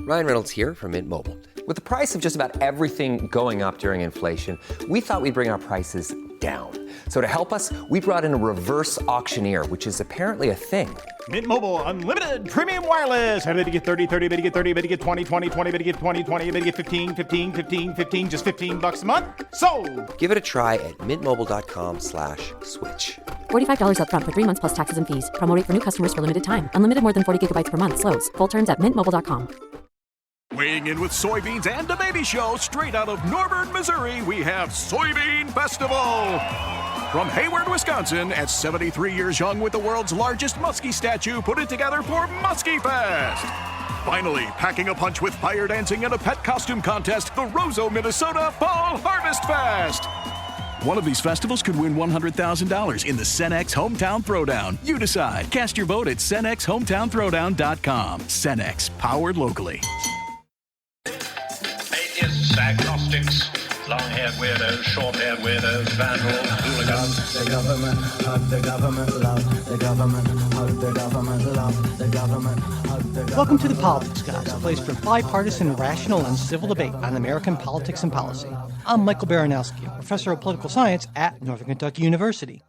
Ryan Reynolds here from Mint Mobile. With the price of just about everything going up during inflation, we thought we'd bring our prices down. So to help us, we brought in a reverse auctioneer, which is apparently a thing. Mint Mobile Unlimited Premium Wireless. How to get 30, 30, bit to get 30, bit to get 20, 20, 20, bit to get 20, 20, bit to get 15, 15, 15, 15, just $15 a month? Sold! Give it a try at mintmobile.com/switch. $45 up front for 3 months plus taxes and fees. Promo rate for new customers for limited time. Unlimited more than 40 gigabytes per month. Slows full terms at mintmobile.com. Weighing in with soybeans and a baby show straight out of Norburn, Missouri, we have Soybean Festival. From Hayward, Wisconsin, at 73 years young with the world's largest muskie statue, put it together for Muskie Fest. Finally, packing a punch with fire dancing and a pet costume contest, the Roseau, Minnesota Fall Harvest Fest. One of these festivals could win $100,000 in the Cenex Hometown Throwdown. You decide. Cast your vote at CenexHometownThrowdown.com. Cenex, powered locally. Atheists, agnostics, long-haired weirdos, short-haired weirdos, vandals, hooligans. The government, hug the government, love the government, hug the government, love the government, hug the government. Welcome to The Politics Guys, a place for bipartisan, rational, and civil debate on American politics and policy. I'm Michael Baranowski, a professor of political science at Northern Kentucky University.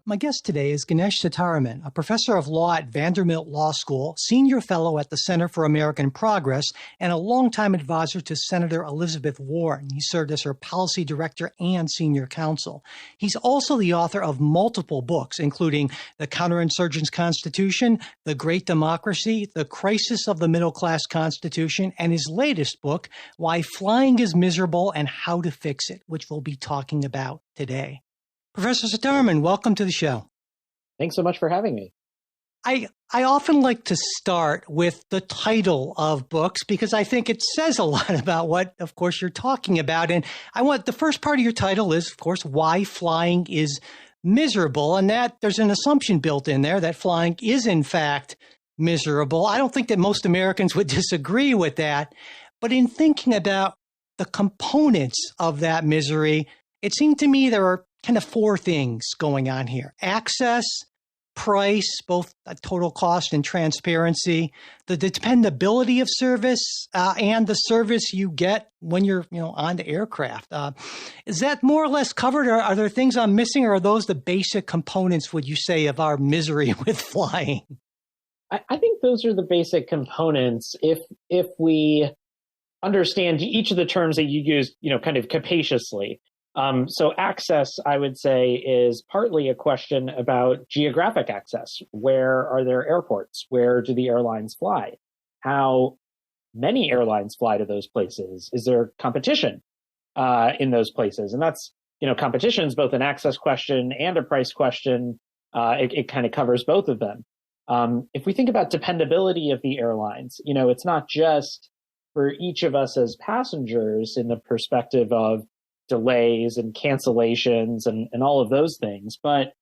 My guest today is Ganesh Sitaraman, a professor of law at Vanderbilt Law School, senior fellow at the Center for American Progress, and a longtime advisor to Senator Elizabeth Warren. He served as her policy director and senior counsel. He's also the author of multiple books, including The Counterinsurgents Constitution, The Great Democracy, The Crisis of the Middle Class Constitution, and his latest book, Why Flying is Miserable and How to Fix It, which we'll be talking about today. Professor Sitaraman, welcome to the show. Thanks so much for having me. I often like to start with the title of books because I think it says a lot about what, of course, you're talking about. And the first part of your title is, of course, Why Flying is Miserable. And that there's an assumption built in there that flying is, in fact, miserable. I don't think that most Americans would disagree with that. But in thinking about the components of that misery, it seemed to me there are kind of four things going on here: access, price, both total cost and transparency, the dependability of service, and the service you get when you're on the aircraft. Is that more or less covered, or are there things I'm missing, or are those the basic components, would you say, of our misery with flying? I think those are the basic components if we understand each of the terms that you use, kind of capaciously. So access, I would say, is partly a question about geographic access. Where are there airports? Where do the airlines fly? How many airlines fly to those places? Is there competition in those places? And that's, competition is both an access question and a price question. It kind of covers both of them. If we think about dependability of the airlines, it's not just for each of us as passengers in the perspective of delays and cancellations and all of those things. But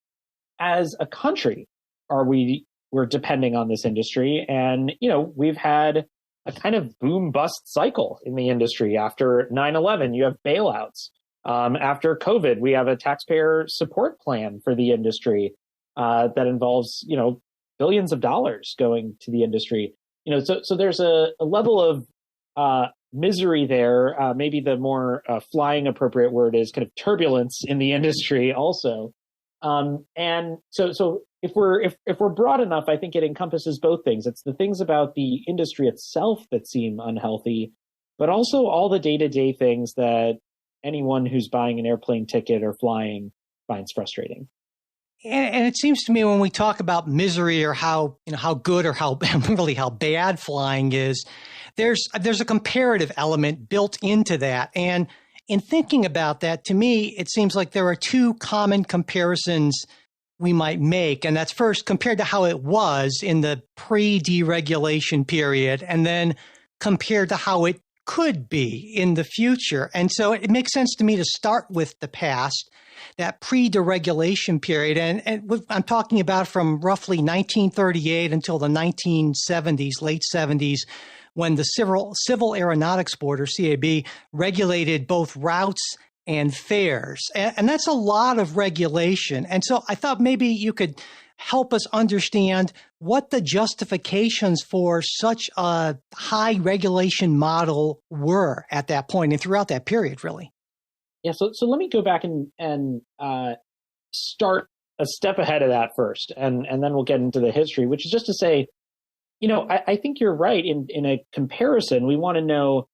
as a country, we're depending on this industry. And, we've had a kind of boom bust cycle in the industry. After 9/11, you have bailouts. After COVID, we have a taxpayer support plan for the industry that involves, billions of dollars going to the industry. So there's a level of misery there. Maybe the more flying appropriate word is kind of turbulence in the industry also. And so if we're broad enough, I think it encompasses both things. It's the things about the industry itself that seem unhealthy, but also all the day-to-day things that anyone who's buying an airplane ticket or flying finds frustrating. And it seems to me when we talk about misery or how good or how really how bad flying is, there's a comparative element built into that. And in thinking about that, to me, it seems like there are two common comparisons we might make. And that's first compared to how it was in the pre-deregulation period, and then compared to how it could be in the future. And so it makes sense to me to start with the past, that pre-deregulation period. And I'm talking about from roughly 1938 until the 1970s, late 70s, when the Civil Aeronautics Board, or CAB, regulated both routes and fares. And that's a lot of regulation. And so I thought maybe you could help us understand what the justifications for such a high regulation model were at that point and throughout that period, really. Yeah, so let me go back and start a step ahead of that first, and then we'll get into the history, which is just to say, I think you're right. In a comparison, we want to know,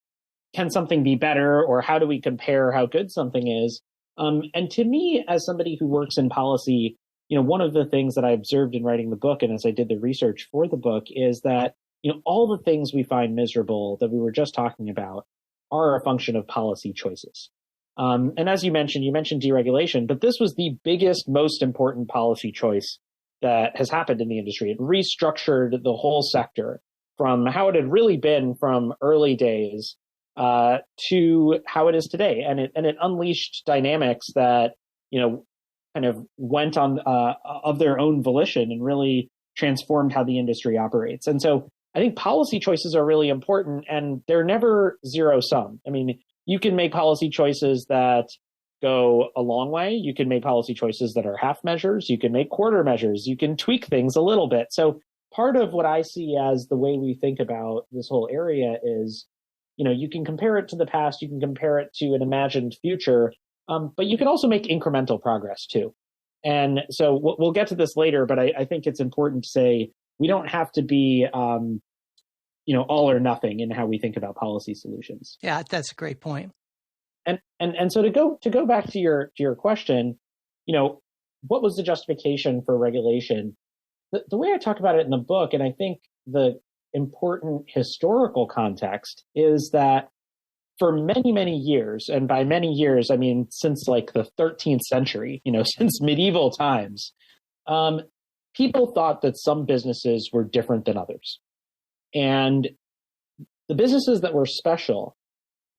can something be better, or how do we compare how good something is? And to me, as somebody who works in policy, one of the things that I observed in writing the book, and as I did the research for the book, is that, all the things we find miserable that we were just talking about are a function of policy choices. And as you mentioned deregulation, but this was the biggest, most important policy choice that has happened in the industry. It restructured the whole sector from how it had really been from early days to how it is today. And it unleashed dynamics that, kind of went on of their own volition and really transformed how the industry operates. And so I think policy choices are really important, and they're never zero sum. I mean, you can make policy choices that go a long way. You can make policy choices that are half measures. You can make quarter measures. You can tweak things a little bit. So part of what I see as the way we think about this whole area is, you can compare it to the past. You can compare it to an imagined future. But you can also make incremental progress too. And so we'll get to this later, but I think it's important to say we don't have to be, all or nothing in how we think about policy solutions. Yeah, that's a great point. And so to go back to your question, what was the justification for regulation? The way I talk about it in the book, and I think the important historical context, is that for many, many years, and by many years, I mean, since like the 13th century, since medieval times, people thought that some businesses were different than others. And the businesses that were special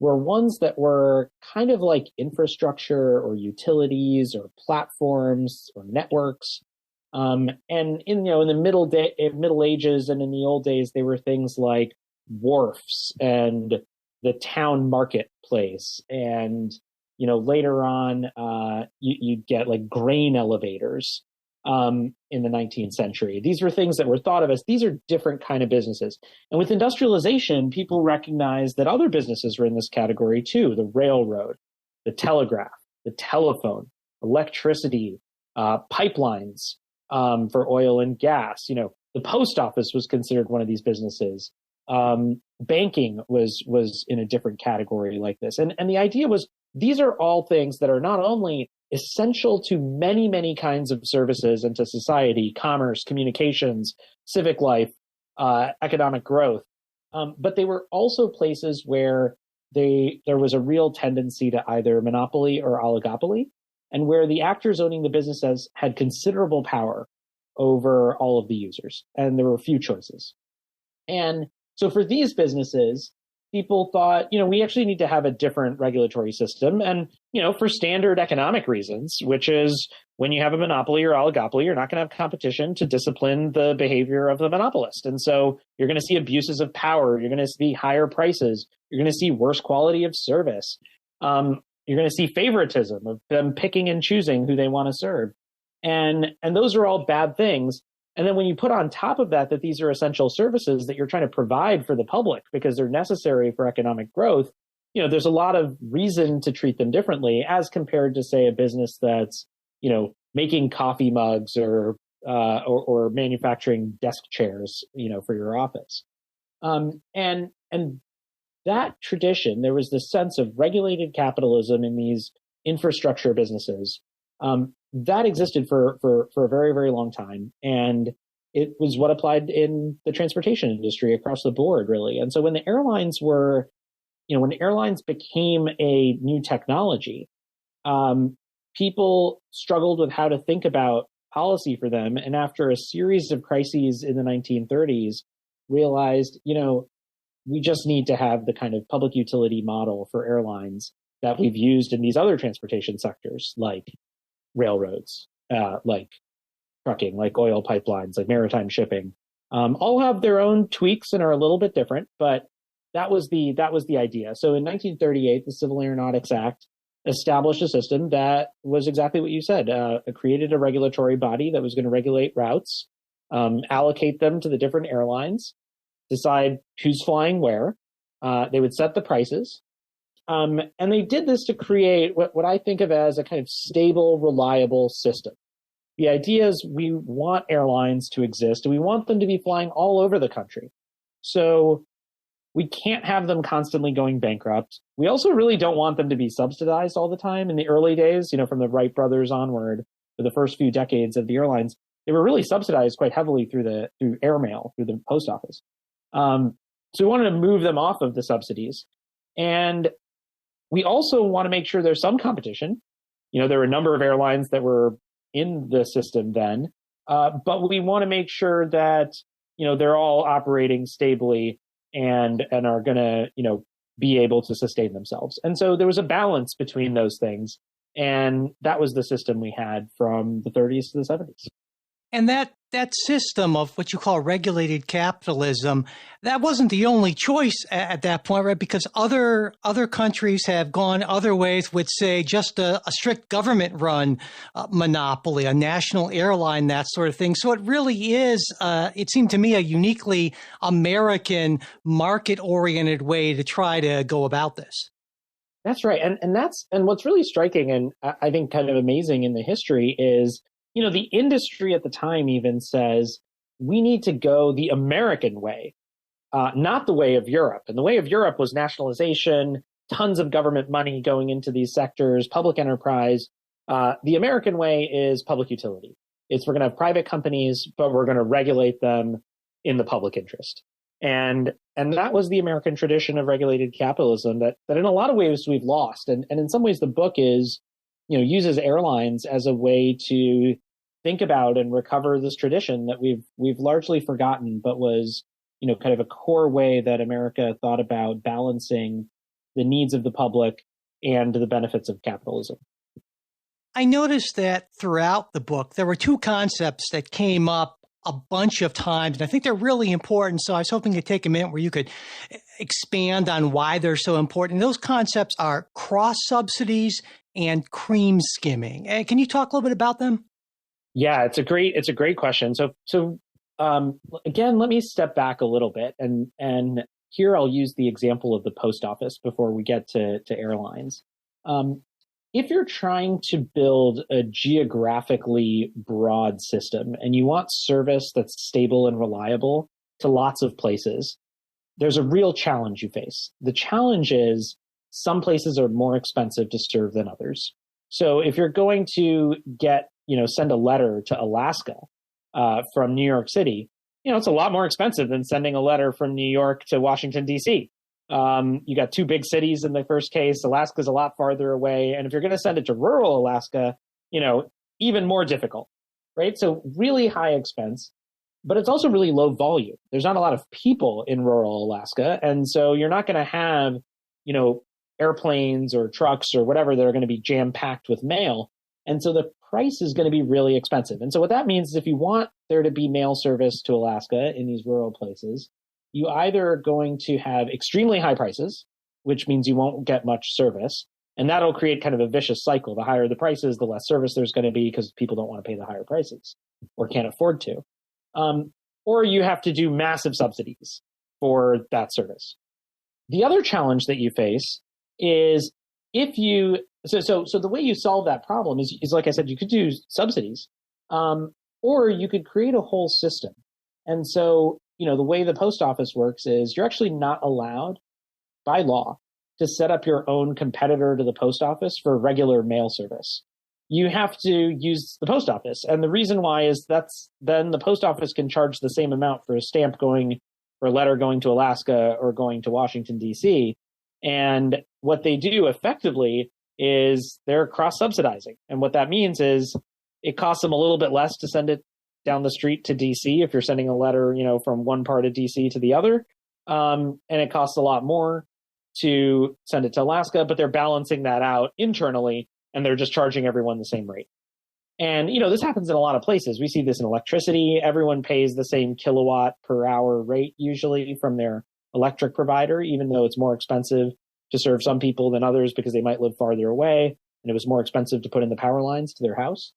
were ones that were kind of like infrastructure or utilities or platforms or networks. And in the Middle Ages and in the old days, they were things like wharfs and the town marketplace, and later on you'd get like grain elevators in the 19th century. These were things that were thought of as, these are different kind of businesses. And with industrialization, people recognized that other businesses were in this category too: the railroad, the telegraph, the telephone, electricity, pipelines for oil and gas. The post office was considered one of these businesses. Banking was in a different category like this. And the idea was, these are all things that are not only essential to many, many kinds of services and to society, commerce, communications, civic life, economic growth, but they were also places where there was a real tendency to either monopoly or oligopoly, and where the actors owning the businesses had considerable power over all of the users, and there were few choices. And so for these businesses, people thought, we actually need to have a different regulatory system. And, for standard economic reasons, which is when you have a monopoly or oligopoly, you're not going to have competition to discipline the behavior of the monopolist. And so you're going to see abuses of power. You're going to see higher prices. You're going to see worse quality of service. You're going to see favoritism of them picking and choosing who they want to serve. And those are all bad things. And then when you put on top of that these are essential services that you're trying to provide for the public because they're necessary for economic growth, there's a lot of reason to treat them differently as compared to, say, a business that's, making coffee mugs or manufacturing desk chairs, for your office. And that tradition, there was this sense of regulated capitalism in these infrastructure businesses. That existed for a very, very long time. And it was what applied in the transportation industry across the board, really. And so when the airlines became a new technology, people struggled with how to think about policy for them. And after a series of crises in the 1930s, realized, we just need to have the kind of public utility model for airlines that we've used in these other transportation sectors, like railroads, like trucking, like oil pipelines, like maritime shipping, all have their own tweaks and are a little bit different, but that was the idea. So in 1938, the Civil Aeronautics Act established a system that was exactly what you said. It created a regulatory body that was going to regulate routes, allocate them to the different airlines, decide who's flying where. They would set the prices. And they did this to create what I think of as a kind of stable, reliable system. The idea is we want airlines to exist and we want them to be flying all over the country. So we can't have them constantly going bankrupt. We also really don't want them to be subsidized all the time. In the early days, from the Wright brothers onward, for the first few decades of the airlines, they were really subsidized quite heavily through airmail, through the post office. So we wanted to move them off of the subsidies. And we also want to make sure there's some competition. There were a number of airlines that were in the system then, but we want to make sure that, they're all operating stably and are going to, be able to sustain themselves. And so there was a balance between those things. And that was the system we had from the 30s to the 70s. And that system of what you call regulated capitalism, that wasn't the only choice at that point, right? Because other countries have gone other ways with, say, just a strict government-run monopoly, a national airline, that sort of thing. So it really is, it seemed to me, a uniquely American market-oriented way to try to go about this. That's right. And what's really striking and I think kind of amazing in the history is, the industry at the time even says we need to go the American way, not the way of Europe. And the way of Europe was nationalization, tons of government money going into these sectors, public enterprise. The American way is public utility. We're going to have private companies, but we're going to regulate them in the public interest. And that was the American tradition of regulated capitalism that in a lot of ways we've lost. And in some ways the book uses airlines as a way to think about and recover this tradition that we've largely forgotten, but was, kind of a core way that America thought about balancing the needs of the public and the benefits of capitalism. I noticed that throughout the book, there were two concepts that came up a bunch of times, and I think they're really important. So I was hoping to take a minute where you could expand on why they're so important. And those concepts are cross subsidies and cream skimming. Can you talk a little bit about them? Yeah, it's a great question. So again, let me step back a little bit, and here I'll use the example of the post office before we get to airlines. If you're trying to build a geographically broad system and you want service that's stable and reliable to lots of places, there's a real challenge you face. The challenge is some places are more expensive to serve than others. So if you're going to send a letter to Alaska from New York City, it's a lot more expensive than sending a letter from New York to Washington, D.C. You got two big cities in the first case. Alaska's a lot farther away. And if you're going to send it to rural Alaska, even more difficult, right? So really high expense, but it's also really low volume. There's not a lot of people in rural Alaska. And so you're not going to have, airplanes or trucks or whatever that are going to be jam-packed with mail. And so the price is going to be really expensive. And so what that means is if you want there to be mail service to Alaska in these rural places, you either are going to have extremely high prices, which means you won't get much service. And that'll create kind of a vicious cycle. The higher the prices, the less service there's going to be because people don't want to pay the higher prices or can't afford to. Or you have to do massive subsidies for that service. The other challenge that you face is if you so the way you solve that problem is like I said, you could do subsidies, or you could create a whole system. And so, the way the post office works is you're actually not allowed by law to set up your own competitor to the post office for regular mail service. You have to use the post office. And the reason why is then the post office can charge the same amount for a stamp for a letter going to Alaska or going to Washington, D.C. And what they do effectively is they're cross-subsidizing. And what that means is it costs them a little bit less to send it down the street to DC if you're sending a letter, from one part of DC to the other. And it costs a lot more to send it to Alaska, but they're balancing that out internally and they're just charging everyone the same rate. And, this happens in a lot of places. We see this in electricity. Everyone pays the same kilowatt per hour rate usually from their electric provider, even though it's more expensive to serve some people than others because they might live farther away and it was more expensive to put in the power lines to their house.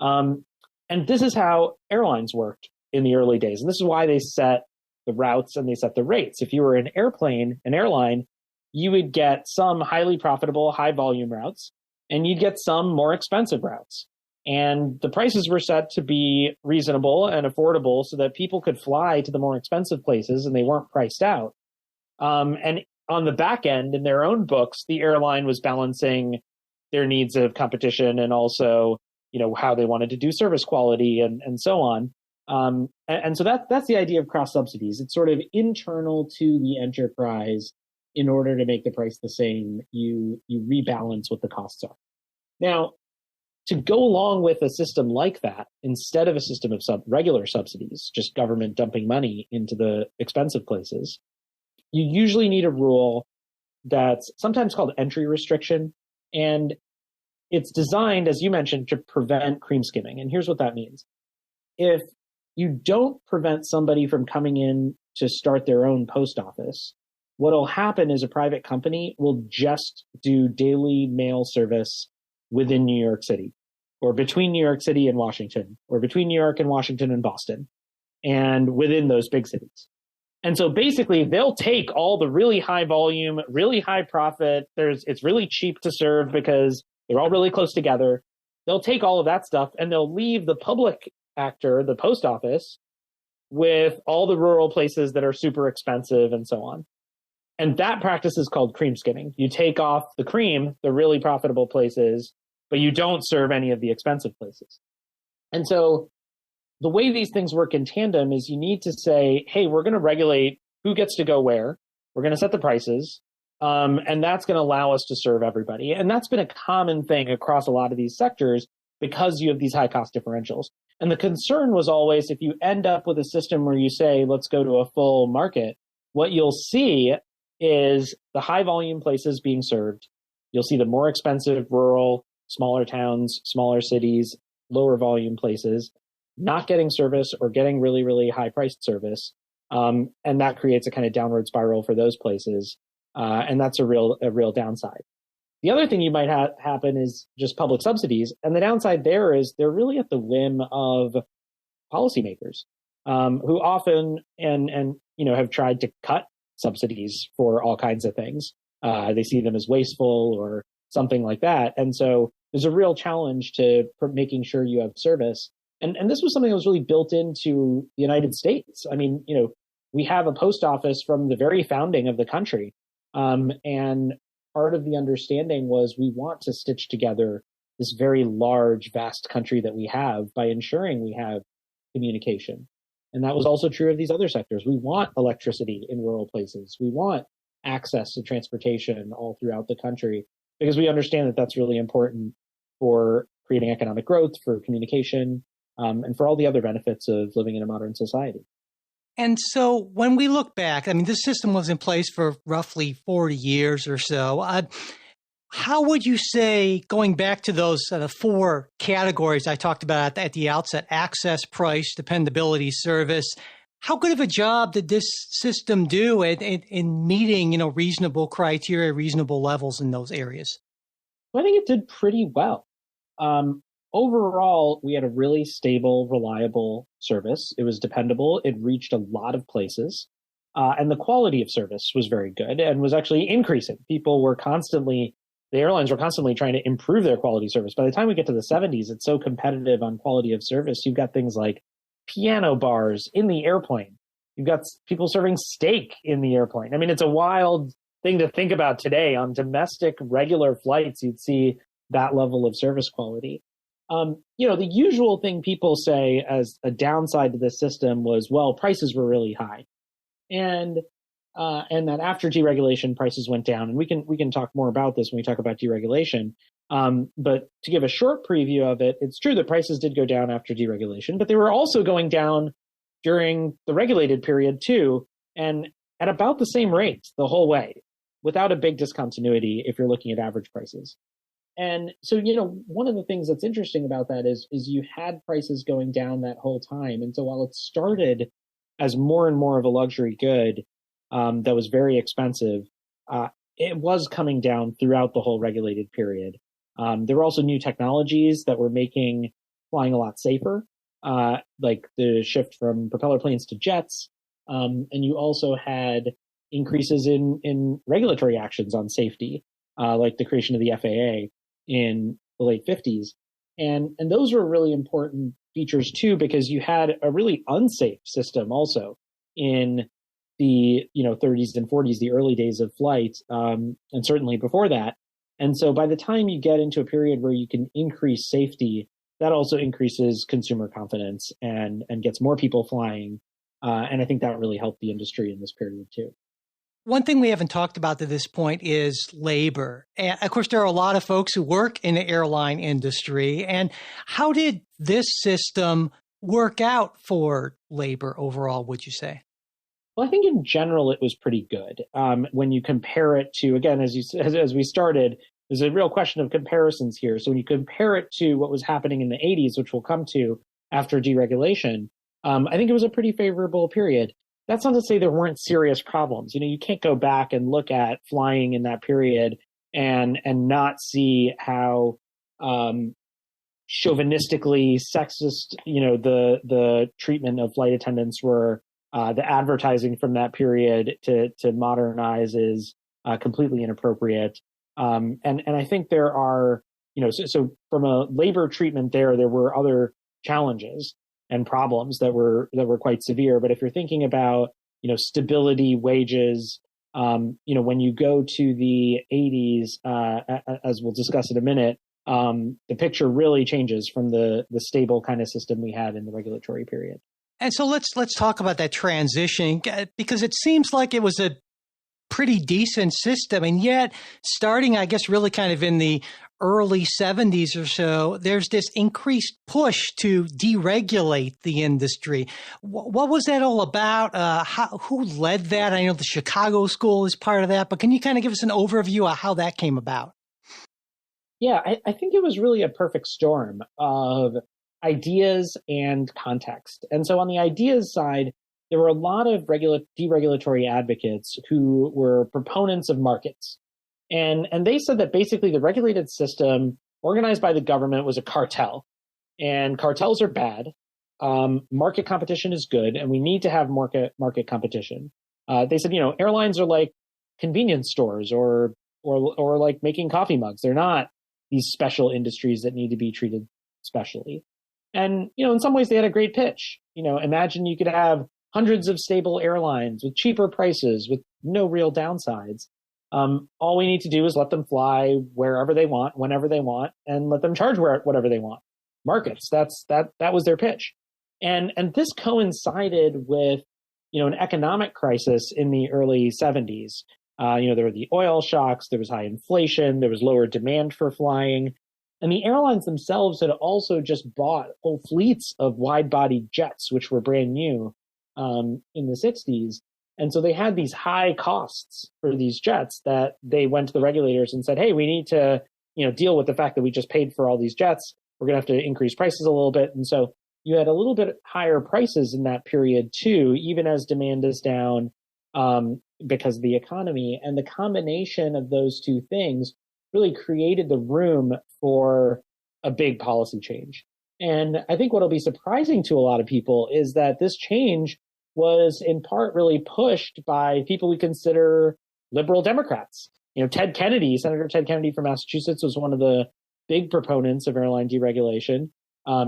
And this is how airlines worked in the early days. And this is why they set the routes and they set the rates. If you were an airline, you would get some highly profitable, high volume routes, and you'd get some more expensive routes. And the prices were set to be reasonable and affordable so that people could fly to the more expensive places and they weren't priced out. And on the back end, in their own books, the airline was balancing their needs of competition and also, how they wanted to do service quality and so on. And so that's the idea of cross subsidies. It's sort of internal to the enterprise. In order to make the price the same, you rebalance what the costs are. Now, to go along with a system like that, instead of a system of regular subsidies, just government dumping money into the expensive places, you usually need a rule that's sometimes called entry restriction. And it's designed, as you mentioned, to prevent cream skimming. And here's what that means. If you don't prevent somebody from coming in to start their own post office, what'll happen is a private company will just do daily mail service within New York City, or between New York City and Washington, or between New York and Washington and Boston, and within those big cities. And so basically they'll take all the really high volume, really high profit. It's really cheap to serve because they're all really close together. They'll take all of that stuff and they'll leave the public actor, the post office, with all the rural places that are super expensive and so on. And that practice is called cream skimming. You take off the cream, the really profitable places, but you don't serve any of the expensive places. And so the way these things work in tandem is you need to say, hey, we're going to regulate who gets to go where. We're going to set the prices. And that's going to allow us to serve everybody. And that's been a common thing across a lot of these sectors because you have these high cost differentials. And the concern was always if you end up with a system where you say, let's go to a full market, what you'll see is the high volume places being served. You'll see the more expensive rural, smaller towns, smaller cities, lower volume places not getting service or getting really, really high priced service. And that creates a kind of downward spiral for those places. And that's a real downside. The other thing you might happen is just public subsidies. And the downside there is they're really at the whim of policymakers who often have tried to cut subsidies for all kinds of things. They see them as wasteful or something like that. And so there's a real challenge to making sure you have service. And this was something that was really built into the United States. I mean, we have a post office from the very founding of the country. And part of the understanding was we want to stitch together this very large, vast country that we have by ensuring we have communication. And that was also true of these other sectors. We want electricity in rural places. We want access to transportation all throughout the country because we understand that that's really important for creating economic growth, for communication, and for all the other benefits of living in a modern society. And so when we look back, I mean, this system was in place for roughly 40 years or so. How would you say, going back to those four categories I talked about at the outset, access, price, dependability, service, how good of a job did this system do in meeting, reasonable criteria, reasonable levels in those areas? Well, I think it did pretty well. Overall, we had a really stable, reliable service. It was dependable. It reached a lot of places. And the quality of service was very good and was actually increasing. The airlines were constantly trying to improve their quality service. By the time we get to the 70s, it's so competitive on quality of service. You've got things like piano bars in the airplane. You've got people serving steak in the airplane. I mean, it's a wild thing to think about today. On domestic regular flights, you'd see that level of service quality. The usual thing people say as a downside to this system was, well, prices were really high. And that after deregulation, prices went down. And we can talk more about this when we talk about deregulation. But to give a short preview of it, it's true that prices did go down after deregulation, but they were also going down during the regulated period too, and at about the same rates the whole way, without a big discontinuity if you're looking at average prices. And so, one of the things that's interesting about that is you had prices going down that whole time. And so while it started as more and more of a luxury good that was very expensive, it was coming down throughout the whole regulated period. There were also new technologies that were making flying a lot safer. like the shift from propeller planes to jets. And you also had increases in regulatory actions on safety, like the creation of the FAA in the late 50s. And those were really important features too, because you had a really unsafe system also in the 30s and 40s, the early days of flight, and certainly before that. And so by the time you get into a period where you can increase safety, that also increases consumer confidence and gets more people flying. And I think that really helped the industry in this period too. One thing we haven't talked about to this point is labor. And of course, there are a lot of folks who work in the airline industry. And how did this system work out for labor overall, would you say? Well, I think in general, it was pretty good. When you compare it to, again, as we started, there's a real question of comparisons here. So when you compare it to what was happening in the 80s, which we'll come to after deregulation, I think it was a pretty favorable period. That's not to say there weren't serious problems. You can't go back and look at flying in that period and not see how chauvinistically sexist, the treatment of flight attendants were. The advertising from that period to modernize is completely inappropriate. And I think there are, so from a labor treatment there were other challenges and problems that were quite severe. But if you're thinking about, stability, wages, when you go to the 80s, as we'll discuss in a minute, the picture really changes from the stable kind of system we had in the regulatory period. And so let's talk about that transition, because it seems like it was a pretty decent system. And yet, starting, I guess, really kind of in the early 70s or so, there's this increased push to deregulate the industry. What was that all about? Who led that? I know the Chicago School is part of that, but can you kind of give us an overview of how that came about? Yeah, I think it was really a perfect storm of ideas and context. And so on the ideas side, there were a lot of deregulatory advocates who were proponents of markets. And they said that basically the regulated system organized by the government was a cartel, and cartels are bad. Market competition is good, and we need to have market competition. They said, airlines are like convenience stores or like making coffee mugs. They're not these special industries that need to be treated specially. And, in some ways they had a great pitch. Imagine you could have hundreds of stable airlines with cheaper prices, with no real downsides. All we need to do is let them fly wherever they want, whenever they want, and let them charge whatever they want. Markets, that was their pitch. And this coincided with, an economic crisis in the early 70s. There were the oil shocks, there was high inflation, there was lower demand for flying. And the airlines themselves had also just bought whole fleets of wide-bodied jets, which were brand new in the 60s. And so they had these high costs for these jets that they went to the regulators and said, hey, we need to deal with the fact that we just paid for all these jets. We're going to have to increase prices a little bit. And so you had a little bit higher prices in that period, too, even as demand is down because of the economy. And the combination of those two things really created the room for a big policy change. And I think what'll be surprising to a lot of people is that this change was in part really pushed by people we consider liberal Democrats. Senator Ted Kennedy from Massachusetts was one of the big proponents of airline deregulation.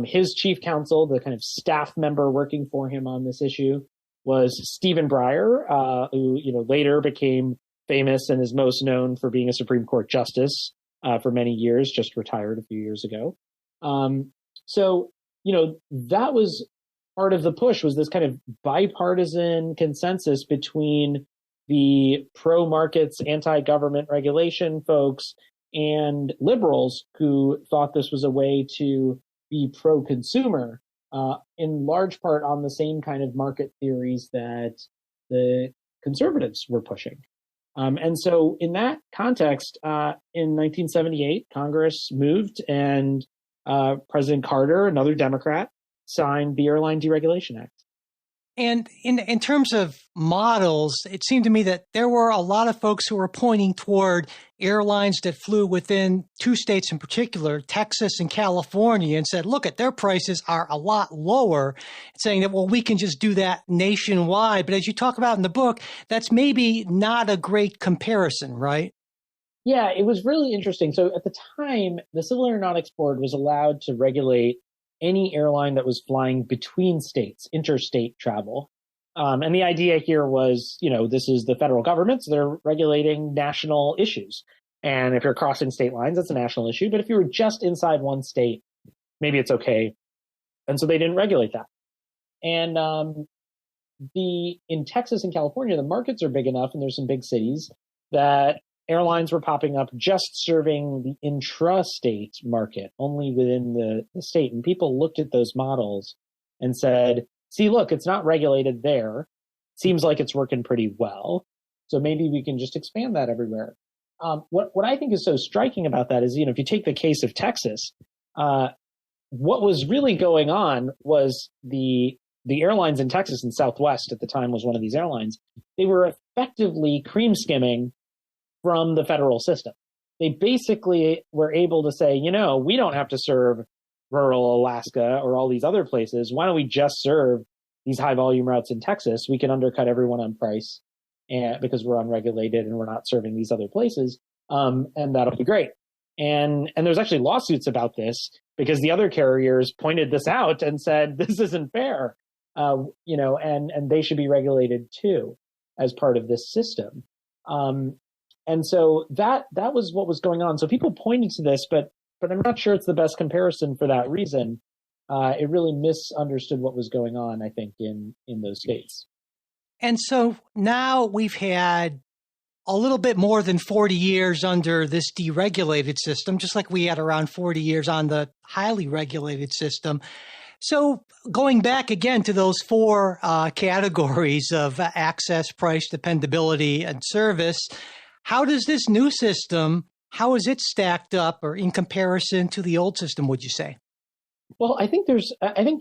His chief counsel, the kind of staff member working for him on this issue, was Stephen Breyer, who later became famous and is most known for being a Supreme Court justice for many years, just retired a few years ago. So that was part of the push, was this kind of bipartisan consensus between the pro-markets, anti-government regulation folks and liberals who thought this was a way to be pro-consumer, in large part on the same kind of market theories that the conservatives were pushing. And so in that context, in 1978, Congress moved and President Carter, another Democrat, signed the Airline Deregulation Act. And in terms of models, it seemed to me that there were a lot of folks who were pointing toward airlines that flew within two states in particular, Texas and California, and said, look, at their prices are a lot lower, saying that, well, we can just do that nationwide. But as you talk about in the book, that's maybe not a great comparison, right? Yeah, it was really interesting. So at the time, the Civil Aeronautics Board was allowed to regulate any airline that was flying between states, interstate travel. And the idea here was, this is the federal government, so they're regulating national issues. And if you're crossing state lines, that's a national issue. But if you were just inside one state, maybe it's okay. And so they didn't regulate that. And in Texas and California, the markets are big enough, and there's some big cities that airlines were popping up just serving the intrastate market, only within the state. And people looked at those models and said, see, look, it's not regulated there. Seems like it's working pretty well. So maybe we can just expand that everywhere. What I think is so striking about that is, if you take the case of Texas, what was really going on was the airlines in Texas, and Southwest at the time was one of these airlines, they were effectively cream skimming from the federal system. They basically were able to say, we don't have to serve rural Alaska or all these other places. Why don't we just serve these high volume routes in Texas? We can undercut everyone on price because we're unregulated and we're not serving these other places. And that'll be great. And there's actually lawsuits about this because the other carriers pointed this out and said, this isn't fair, and they should be regulated too as part of this system. And so that was what was going on. So people pointed to this, but I'm not sure it's the best comparison for that reason. It really misunderstood what was going on, I think, in those states. And so now we've had a little bit more than 40 years under this deregulated system, just like we had around 40 years on the highly regulated system. So going back again to those four categories of access, price, dependability, and service, how does this new system, how is it stacked up or in comparison to the old system, would you say? Well, I think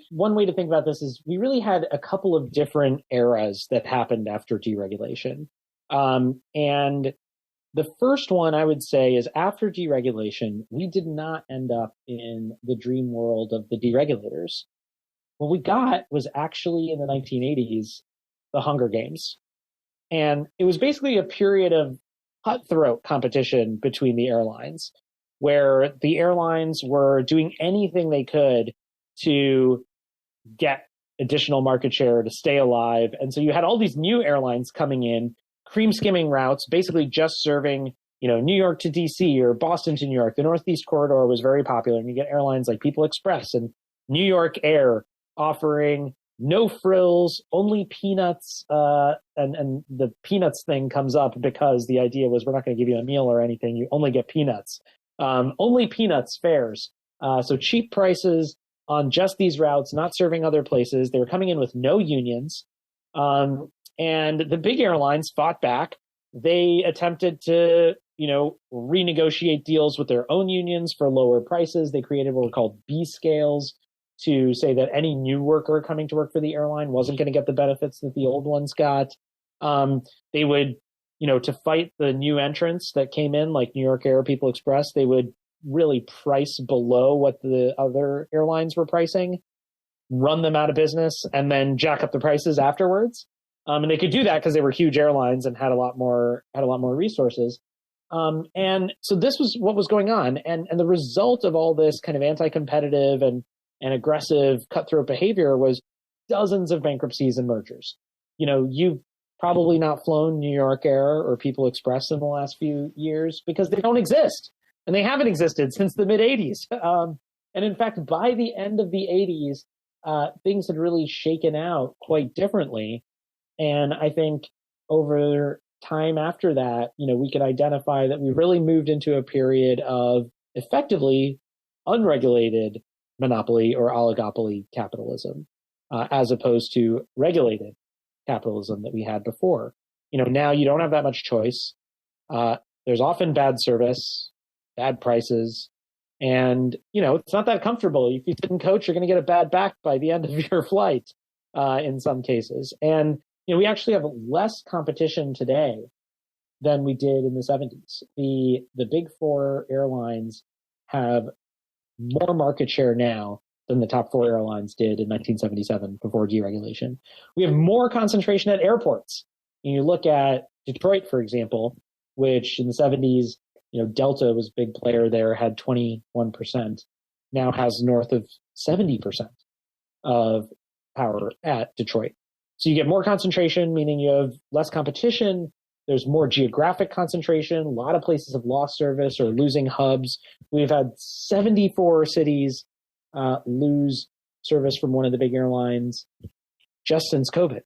one way to think about this is we really had a couple of different eras that happened after deregulation. And the first one I would say is after deregulation, we did not end up in the dream world of the deregulators. What we got was actually in the 1980s, the Hunger Games. And it was basically a period of cutthroat competition between the airlines, where the airlines were doing anything they could to get additional market share to stay alive. And so you had all these new airlines coming in, cream skimming routes, basically just serving, New York to DC or Boston to New York. The Northeast Corridor was very popular. And you get airlines like People Express and New York Air offering no frills, only peanuts. And the peanuts thing comes up because the idea was we're not going to give you a meal or anything. You only get peanuts. Only peanuts fares. So cheap prices on just these routes, not serving other places. They were coming in with no unions. And the big airlines fought back. They attempted to, renegotiate deals with their own unions for lower prices. They created what were called B scales to say that any new worker coming to work for the airline wasn't going to get the benefits that the old ones got. They would, to fight the new entrants that came in, like New York Air, People Express, they would really price below what the other airlines were pricing, run them out of business, and then jack up the prices afterwards. And they could do that because they were huge airlines and had a lot more resources. And so this was what was going on. And the result of all this kind of anti-competitive and aggressive cutthroat behavior was dozens of bankruptcies and mergers. You've probably not flown New York Air or People Express in the last few years because they don't exist. And they haven't existed since the mid-'80s. And in fact, by the end of the 80s, things had really shaken out quite differently. And I think over time after that, we could identify that we really moved into a period of effectively unregulated monopoly or oligopoly capitalism, as opposed to regulated capitalism that we had before. Now you don't have that much choice. There's often bad service, bad prices, and, it's not that comfortable. If you sit in coach, you're going to get a bad back by the end of your flight. in some cases. And we actually have less competition today than we did in the 70s. The big four airlines have more market share now than the top four airlines did in 1977 before deregulation. We have more concentration at airports. And you look at Detroit, for example, which in the 70s, Delta was a big player there, had 21%, now has north of 70% of power at Detroit. So you get more concentration, meaning you have less competition. There's more geographic concentration. A lot of places have lost service or losing hubs. We've had 74 cities lose service from one of the big airlines just since COVID.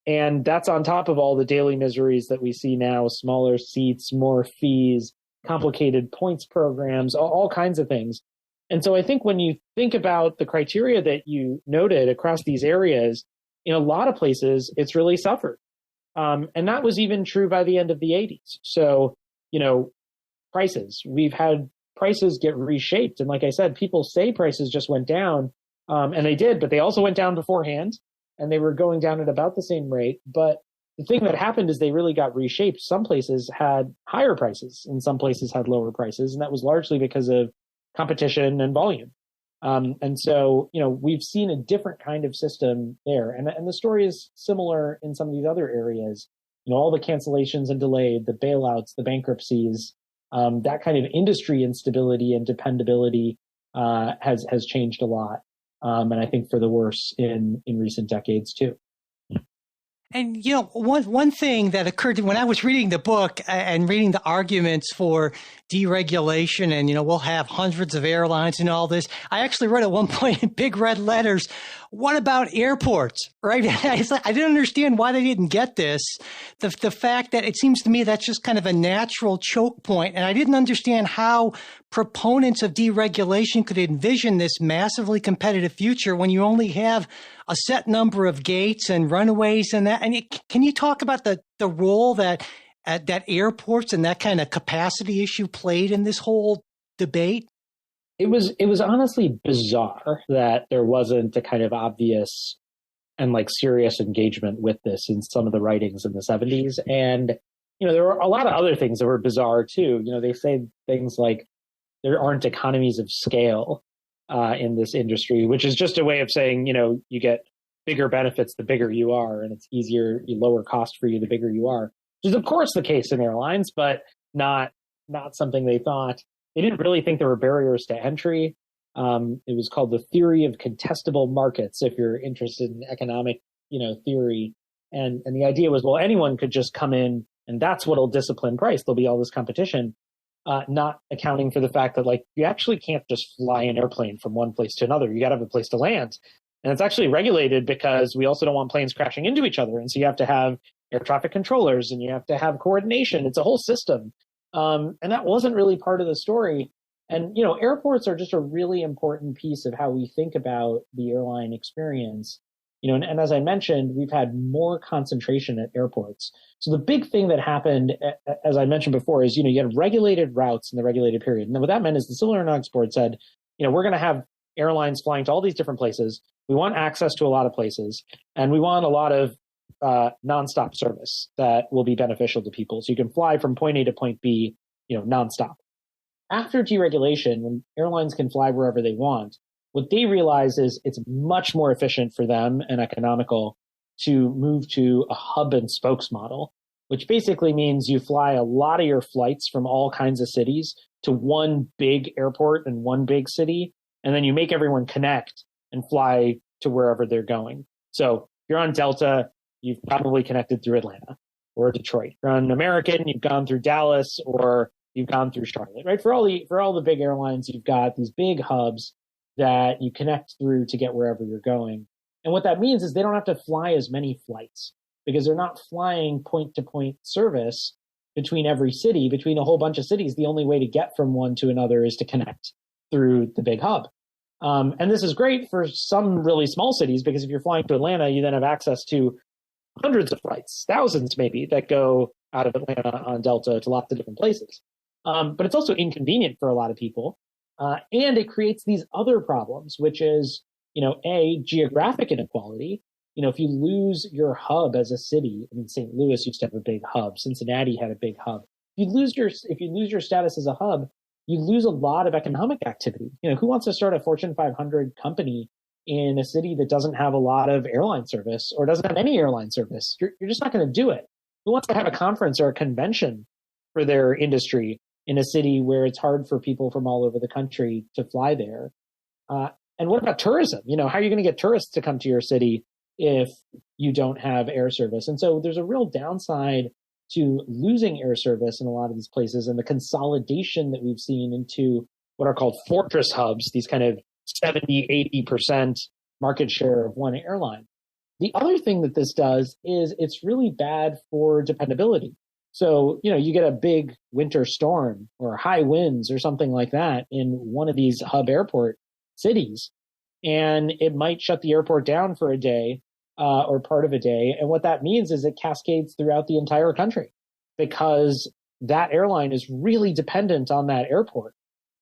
And that's on top of all the daily miseries that we see now: smaller seats, more fees, complicated points programs, all kinds of things. And so I think when you think about the criteria that you noted across these areas, in a lot of places, it's really suffered. And that was even true by the end of the 80s. So, prices, we've had prices get reshaped. And like I said, people say prices just went down, and they did, but they also went down beforehand, and they were going down at about the same rate. But the thing that happened is they really got reshaped. Some places had higher prices and some places had lower prices. And that was largely because of competition and volume. And so, we've seen a different kind of system there. And the story is similar in some of these other areas. All the cancellations and delayed, the bailouts, the bankruptcies, that kind of industry instability and dependability has changed a lot. And I think for the worse in recent decades too. And, one thing that occurred when I was reading the book and reading the arguments for deregulation and, we'll have hundreds of airlines and all this, I actually wrote at one point in big red letters, what about airports, right? I didn't understand why they didn't get this. The fact that it seems to me that's just kind of a natural choke point. And I didn't understand how proponents of deregulation could envision this massively competitive future when you only have a set number of gates and runways and that. And can you talk about the role that airports and that kind of capacity issue played in this whole debate? It was honestly bizarre that there wasn't a kind of obvious and serious engagement with this in some of the writings in the 70s. And, there were a lot of other things that were bizarre too. They say things like there aren't economies of scale in this industry, which is just a way of saying, you get bigger benefits the bigger you are, and it's easier, lower cost for you the bigger you are, which is of course the case in airlines, but not something they thought. They didn't really think there were barriers to entry. It was called the theory of contestable markets, if you're interested in economic, theory. And the idea was, well, anyone could just come in and that's what'll discipline price. There'll be all this competition, not accounting for the fact that you actually can't just fly an airplane from one place to another. You got to have a place to land. And it's actually regulated because we also don't want planes crashing into each other. And so you have to have air traffic controllers and you have to have coordination. It's a whole system. And that wasn't really part of the story. And, airports are just a really important piece of how we think about the airline experience. And as I mentioned, we've had more concentration at airports. So the big thing that happened, as I mentioned before, is, you had regulated routes in the regulated period. And what that meant is the Civil Aeronautics Board said, we're going to have airlines flying to all these different places. We want access to a lot of places, and we want a lot of nonstop service that will be beneficial to people. So you can fly from point A to point B, nonstop. After deregulation, when airlines can fly wherever they want, what they realize is it's much more efficient for them and economical to move to a hub and spokes model, which basically means you fly a lot of your flights from all kinds of cities to one big airport and one big city, and then you make everyone connect and fly to wherever they're going. So if you're on Delta, you've probably connected through Atlanta or Detroit. If you're on American, you've gone through Dallas or you've gone through Charlotte, right? For all the big airlines, you've got these big hubs that you connect through to get wherever you're going. And what that means is they don't have to fly as many flights because they're not flying point-to-point service between every city, between a whole bunch of cities. The only way to get from one to another is to connect through the big hub. And this is great for some really small cities because if you're flying to Atlanta, you then have access to hundreds of flights, thousands maybe, that go out of Atlanta on Delta to lots of different places. But it's also inconvenient for a lot of people. And it creates these other problems, which is, geographic inequality. If you lose your hub as a city, I mean, St. Louis used to have a big hub. Cincinnati had a big hub. If you lose your status as a hub, you lose a lot of economic activity. Who wants to start a Fortune 500 company in a city that doesn't have a lot of airline service or doesn't have any airline service? You're just not going to do it. Who wants to have a conference or a convention for their industry in a city where it's hard for people from all over the country to fly there? And what about tourism? How are you going to get tourists to come to your city if you don't have air service? And so there's a real downside to losing air service in a lot of these places, and the consolidation that we've seen into what are called fortress hubs, these kind of 70, 80% market share of one airline. The other thing that this does is it's really bad for dependability. So, you get a big winter storm or high winds or something like that in one of these hub airport cities, and it might shut the airport down for a day or part of a day. And what that means is it cascades throughout the entire country because that airline is really dependent on that airport.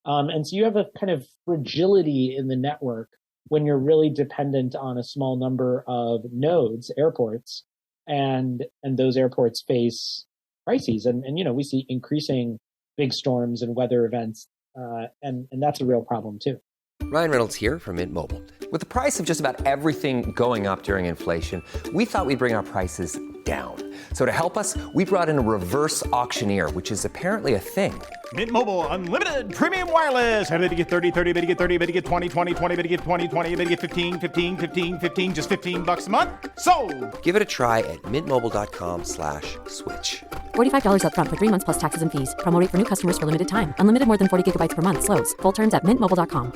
And so you have a kind of fragility in the network when you're really dependent on a small number of nodes, airports, and those airports face crises. And we see increasing big storms and weather events, and that's a real problem too. Ryan Reynolds here from Mint Mobile. With the price of just about everything going up during inflation, we thought we'd bring our prices down. So to help us, we brought in a reverse auctioneer, which is apparently a thing. Mint Mobile Unlimited Premium Wireless. How to get 30, 30, bit to get 30, bit to get 20, 20, 20, bit to get 20, 20, bit to get 15, 15, 15, 15, just $15 a month? Sold! Give it a try at mintmobile.com/switch. $45 up front for 3 months plus taxes and fees. Promo rate for new customers for limited time. Unlimited more than 40 gigabytes per month. Slows full terms at mintmobile.com.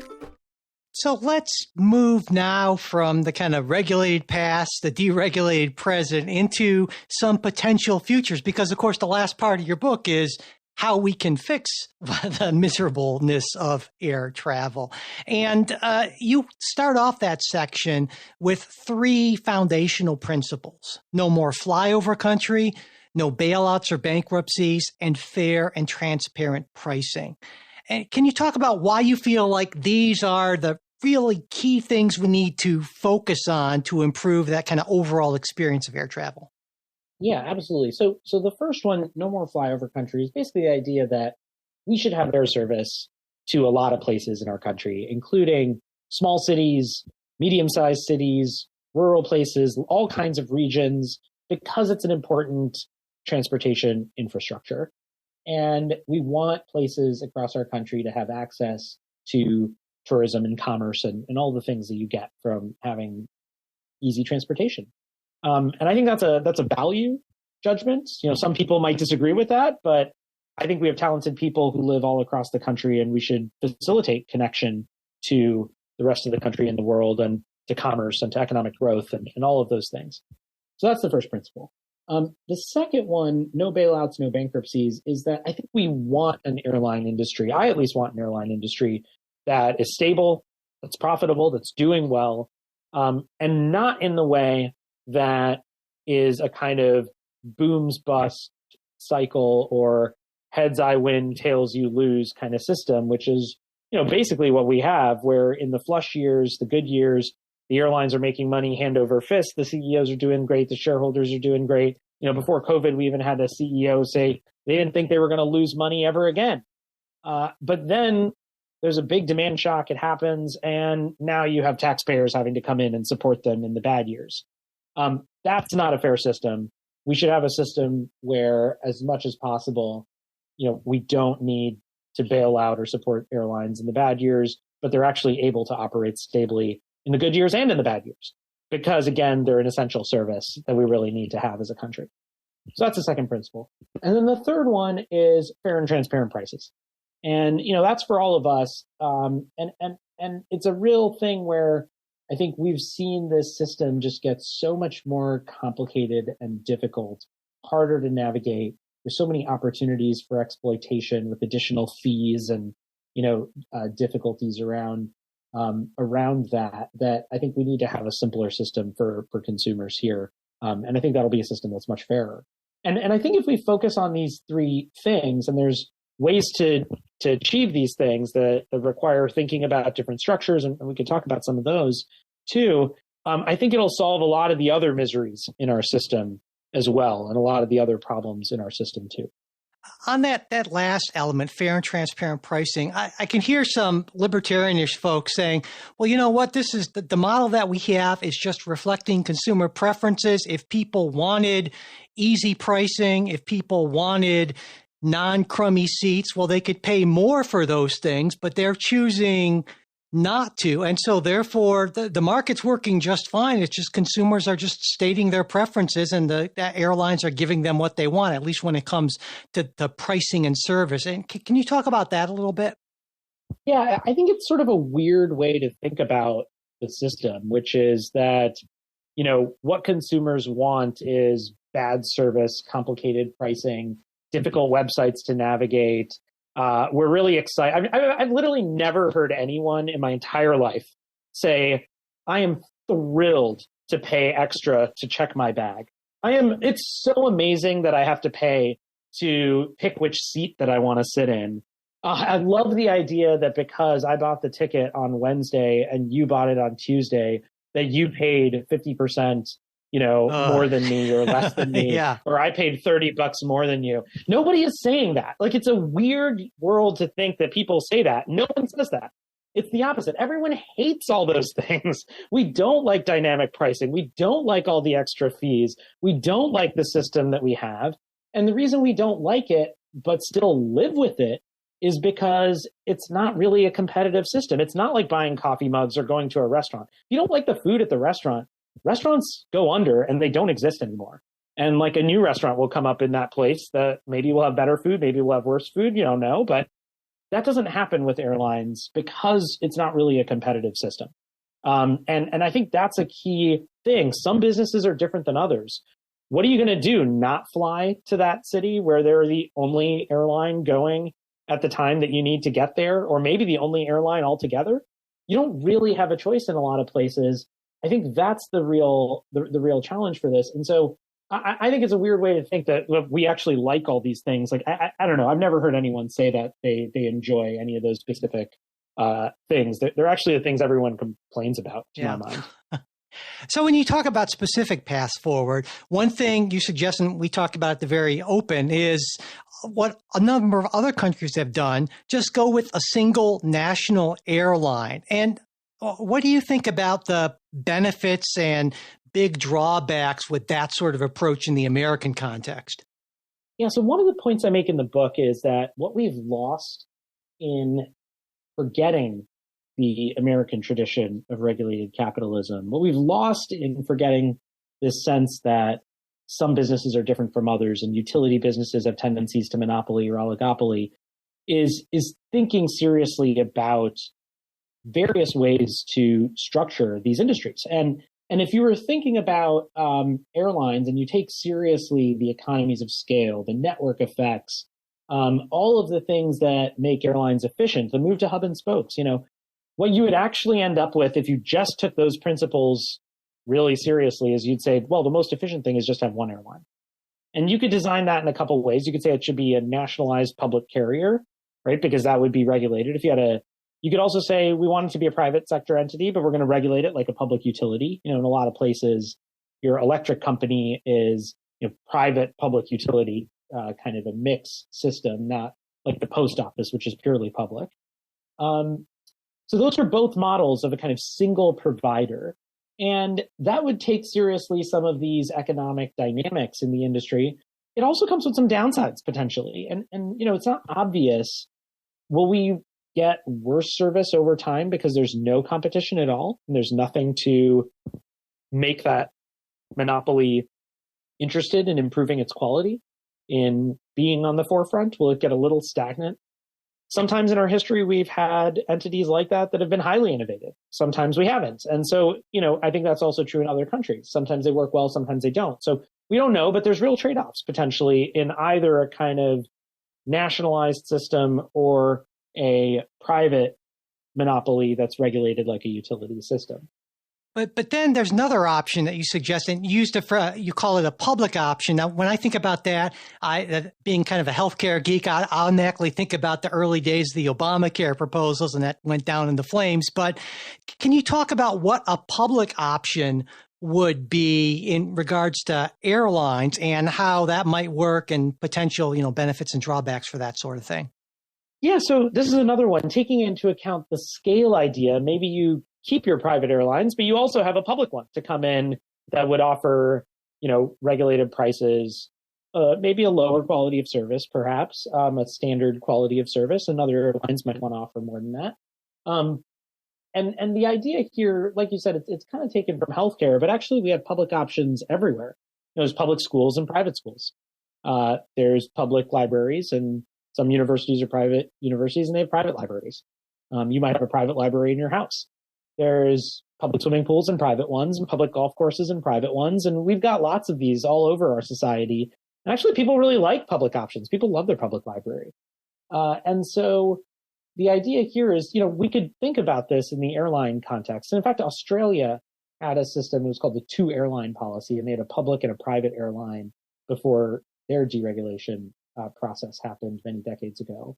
So let's move now from the kind of regulated past, the deregulated present, into some potential futures, because of course the last part of your book is how we can fix the miserableness of air travel. And you start off that section with 3 foundational principles: no more flyover country, no bailouts or bankruptcies, and fair and transparent pricing. And can you talk about why you feel like these are the really key things we need to focus on to improve that kind of overall experience of air travel? Yeah, absolutely. So the first one, no more flyover country, is basically the idea that we should have air service to a lot of places in our country, including small cities, medium-sized cities, rural places, all kinds of regions, because it's an important transportation infrastructure. And we want places across our country to have access to tourism and commerce and all the things that you get from having easy transportation. And I think that's a value judgment. Some people might disagree with that, but I think we have talented people who live all across the country, and we should facilitate connection to the rest of the country and the world, and to commerce and to economic growth and all of those things. So that's the first principle. The second one, no bailouts, no bankruptcies, is that I think we want an airline industry. I at least want an airline industry that is stable, that's profitable, that's doing well, and not in the way that is a kind of booms bust cycle or heads I win, tails you lose kind of system, which is, basically what we have, where in the flush years, the good years, the airlines are making money hand over fist, the CEOs are doing great, the shareholders are doing great. Before COVID, we even had a CEO say they didn't think they were going to lose money ever again. But then there's a big demand shock, it happens, and now you have taxpayers having to come in and support them in the bad years. That's not a fair system. We should have a system where, as much as possible, we don't need to bail out or support airlines in the bad years, but they're actually able to operate stably in the good years and in the bad years, because again, they're an essential service that we really need to have as a country. So that's the second principle. And then the third one is fair and transparent prices. And, that's for all of us. And it's a real thing where I think we've seen this system just get so much more complicated and difficult, harder to navigate. There's so many opportunities for exploitation with additional fees and, difficulties around that I think we need to have a simpler system for consumers here. And I think that'll be a system that's much fairer. And I think if we focus on these 3 things, and there's ways to achieve these things that require thinking about different structures, and we could talk about some of those. too, I think it'll solve a lot of the other miseries in our system as well, and a lot of the other problems in our system too. On that last element, fair and transparent pricing, I can hear some libertarianish folks saying, well, you know what, this is the model that we have is just reflecting consumer preferences. If people wanted easy pricing, if people wanted non-crummy seats, well, they could pay more for those things, but they're choosing not to. And so therefore the market's working just fine. It's just consumers are just stating their preferences, and the airlines are giving them what they want, at least when it comes to the pricing and service. And can you talk about that a little bit? Yeah, I think it's sort of a weird way to think about the system, which is that, you know, what consumers want is bad service, complicated pricing, difficult websites to navigate. We're really excited. I've literally never heard anyone in my entire life say, I am thrilled to pay extra to check my bag. It's so amazing that I have to pay to pick which seat that I want to sit in. I love the idea that because I bought the ticket on Wednesday and you bought it on Tuesday, that you paid 50%, more than me or less than me, yeah. Or I paid $30 more than you. Nobody is saying that. Like, it's a weird world to think that people say that. No one says that. It's the opposite. Everyone hates all those things. We don't like dynamic pricing. We don't like all the extra fees. We don't like the system that we have. And the reason we don't like it, but still live with it, is because it's not really a competitive system. It's not like buying coffee mugs or going to a restaurant. If you don't like the food at the restaurant, restaurants go under and they don't exist anymore. And like a new restaurant will come up in that place that maybe will have better food, maybe will have worse food, you don't know. But that doesn't happen with airlines because it's not really a competitive system. And I think that's a key thing. Some businesses are different than others. What are you going to do? Not fly to that city where they're the only airline going at the time that you need to get there, or maybe the only airline altogether? You don't really have a choice in a lot of places. I think that's the real challenge for this. And so I think it's a weird way to think that we actually like all these things. Like, I don't know. I've never heard anyone say that they enjoy any of those specific things. They're actually the things everyone complains about, to my mind. So when you talk about specific paths forward, one thing you suggest, and we talked about at the very open, is what a number of other countries have done, just go with a single national airline. And what do you think about the benefits and big drawbacks with that sort of approach in the American context? Yeah, so one of the points I make in the book is that what we've lost in forgetting the American tradition of regulated capitalism, what we've lost in forgetting this sense that some businesses are different from others and utility businesses have tendencies to monopoly or oligopoly, is thinking seriously about various ways to structure these industries. And if you were thinking about airlines and you take seriously the economies of scale, the network effects, all of the things that make airlines efficient, the move to hub and spokes, what you would actually end up with if you just took those principles really seriously is you'd say, well, the most efficient thing is just have one airline. And you could design that in a couple of ways. You could say it should be a nationalized public carrier, right? Because that would be regulated. You could also say we want it to be a private sector entity, but we're going to regulate it like a public utility. In a lot of places, your electric company is private public utility, kind of a mixed system, not like the post office, which is purely public. So those are both models of a kind of single provider. And that would take seriously some of these economic dynamics in the industry. It also comes with some downsides potentially. And it's not obvious. Will we get worse service over time because there's no competition at all and there's nothing to make that monopoly interested in improving its quality, in being on the forefront? Will it get a little stagnant? Sometimes in our history, we've had entities like that have been highly innovative. Sometimes we haven't. And so, I think that's also true in other countries. Sometimes they work well, sometimes they don't. So we don't know, but there's real trade-offs potentially in either a kind of nationalized system or a private monopoly that's regulated like a utility system. But then there's another option that you suggest, and you call it a public option. Now, when I think about that, being kind of a healthcare geek, I automatically think about the early days of the Obamacare proposals, and that went down in the flames. But can you talk about what a public option would be in regards to airlines and how that might work and potential, benefits and drawbacks for that sort of thing? Yeah, so this is another one. Taking into account the scale idea, maybe you keep your private airlines, but you also have a public one to come in that would offer, regulated prices, maybe a lower quality of service, perhaps a standard quality of service, and other airlines might want to offer more than that. And the idea here, like you said, it's kind of taken from healthcare, but actually we have public options everywhere. There's public schools and private schools. There's public libraries, and some universities are private universities and they have private libraries. You might have a private library in your house. There's public swimming pools and private ones, and public golf courses and private ones. And we've got lots of these all over our society. And actually, people really like public options. People love their public library. And so the idea here is, we could think about this in the airline context. And in fact, Australia had a system, it was called the two airline policy, and they had a public and a private airline before their deregulation process happened many decades ago.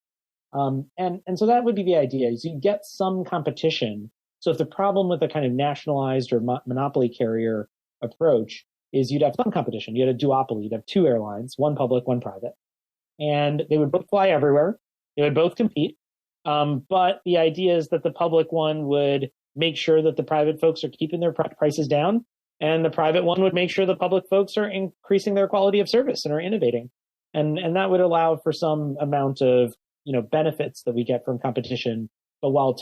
And so that would be the idea, is you get some competition. So if the problem with a kind of nationalized or monopoly carrier approach is you'd have some competition, you had a duopoly, you'd have two airlines, one public, one private, and they would both fly everywhere. They would both compete. But the idea is that the public one would make sure that the private folks are keeping their prices down, and the private one would make sure the public folks are increasing their quality of service and are innovating. And that would allow for some amount of, benefits that we get from competition, but while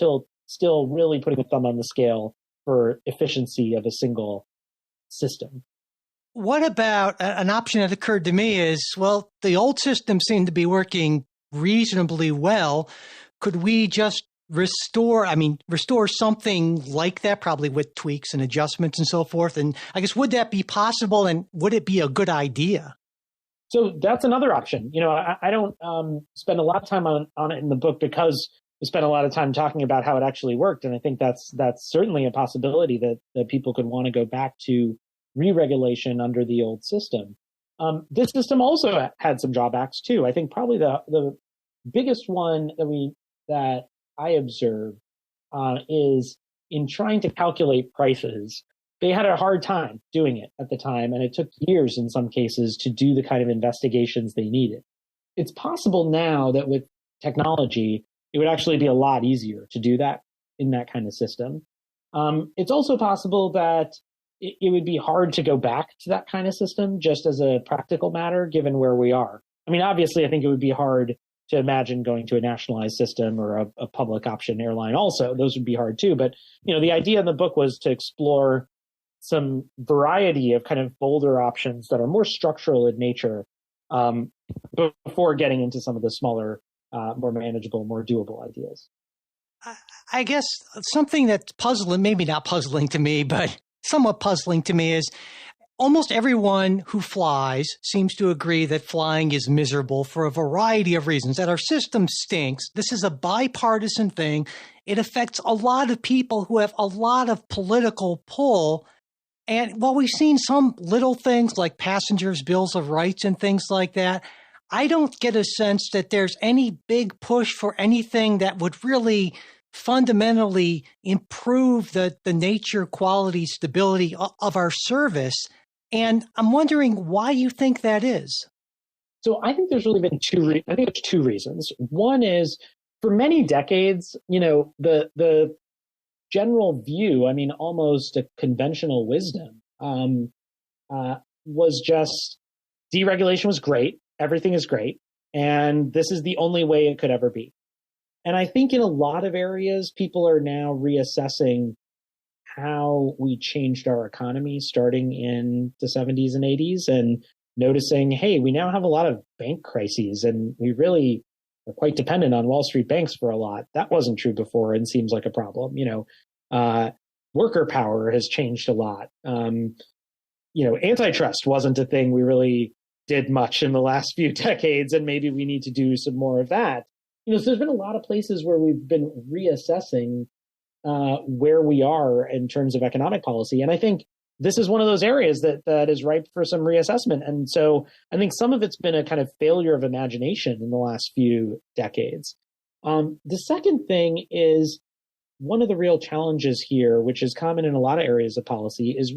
still really putting a thumb on the scale for efficiency of a single system. What about an option that occurred to me is, well, the old system seemed to be working reasonably well. Could we just restore something like that, probably with tweaks and adjustments and so forth? And I guess, would that be possible, and would it be a good idea? So that's another option. I don't spend a lot of time on it in the book because we spent a lot of time talking about how it actually worked. And I think that's certainly a possibility that people could want to go back to re-regulation under the old system. This system also had some drawbacks too. I think probably the biggest one that I observed is in trying to calculate prices. They had a hard time doing it at the time, and it took years in some cases to do the kind of investigations they needed. It's possible now that with technology, it would actually be a lot easier to do that in that kind of system. It's also possible that it would be hard to go back to that kind of system just as a practical matter, given where we are. I mean, obviously, I think it would be hard to imagine going to a nationalized system or a public option airline also. Those would be hard too. But, the idea in the book was to explore some variety of kind of bolder options that are more structural in nature before getting into some of the smaller, more manageable, more doable ideas. I guess something that's puzzling, maybe not puzzling to me, but somewhat puzzling to me is almost everyone who flies seems to agree that flying is miserable for a variety of reasons, that our system stinks. This is a bipartisan thing. It affects a lot of people who have a lot of political pull. And while we've seen some little things like passengers' bills of rights and things like that, I don't get a sense that there's any big push for anything that would really fundamentally improve the nature, quality, stability of our service. And I'm wondering why you think that is. So I think there's really been two reasons. One is, for many decades, the general view, almost a conventional wisdom, was just deregulation was great. Everything is great. And this is the only way it could ever be. And I think in a lot of areas, people are now reassessing how we changed our economy starting in the 70s and 80s and noticing, hey, we now have a lot of bank crises and we really are quite dependent on Wall Street banks for a lot. That wasn't true before and seems like a problem. Worker power has changed a lot. Antitrust wasn't a thing we really did much in the last few decades, and maybe we need to do some more of that. So there's been a lot of places where we've been reassessing where we are in terms of economic policy. And I think this is one of those areas that is ripe for some reassessment. And so I think some of it's been a kind of failure of imagination in the last few decades. The second thing is one of the real challenges here, which is common in a lot of areas of policy, is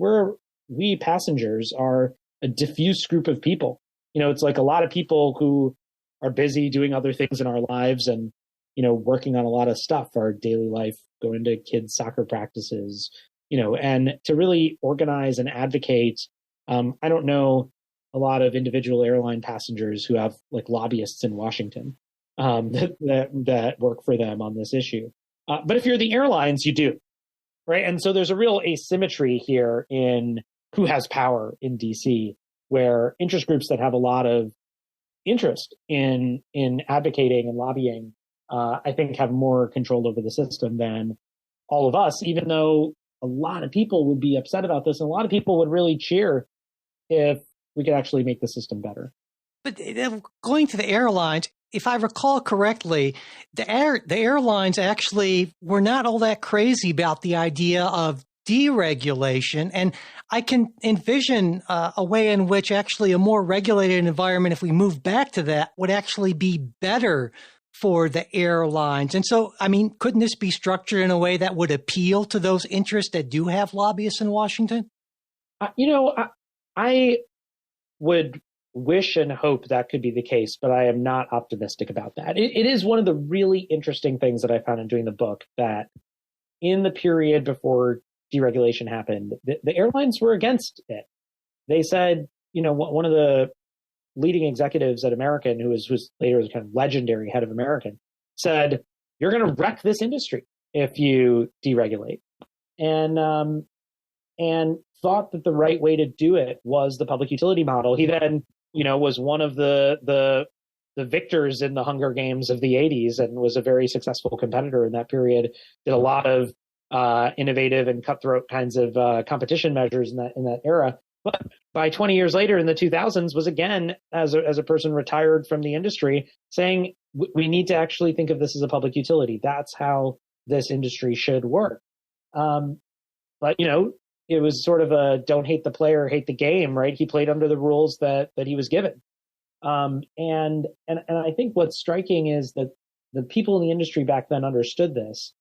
we passengers are a diffuse group of people. It's like a lot of people who are busy doing other things in our lives and, working on a lot of stuff, our daily life, going to kids' soccer practices, and to really organize and advocate. I don't know a lot of individual airline passengers who have like lobbyists in Washington that work for them on this issue. But if you're the airlines, you do, right? And so there's a real asymmetry here in who has power in DC, where interest groups that have a lot of interest in advocating and lobbying, I think have more control over the system than all of us, even though a lot of people would be upset about this. And a lot of people would really cheer if we could actually make the system better. But going to the airlines, if I recall correctly, the airlines actually were not all that crazy about the idea of deregulation. And I can envision a way in which actually a more regulated environment, if we move back to that, would actually be better for the airlines. And so, I mean, couldn't this be structured in a way that would appeal to those interests that do have lobbyists in Washington? I would wish and hope that could be the case, but I am not optimistic about that. It is one of the really interesting things that I found in doing the book, that in the period before deregulation happened, the airlines were against it. They said, one of the leading executives at American, who was later kind of legendary head of American, said, "You're going to wreck this industry if you deregulate," and thought that the right way to do it was the public utility model. He then, was one of the victors in the Hunger Games of the 80s and was a very successful competitor in that period. Did a lot of innovative and cutthroat kinds of competition measures in that era. But by 20 years later, in the 2000s, was again, as a person retired from the industry, saying we need to actually think of this as a public utility. That's how this industry should work. But it was sort of a don't hate the player, hate the game, right? He played under the rules that he was given. And I think what's striking is that the people in the industry back then understood this.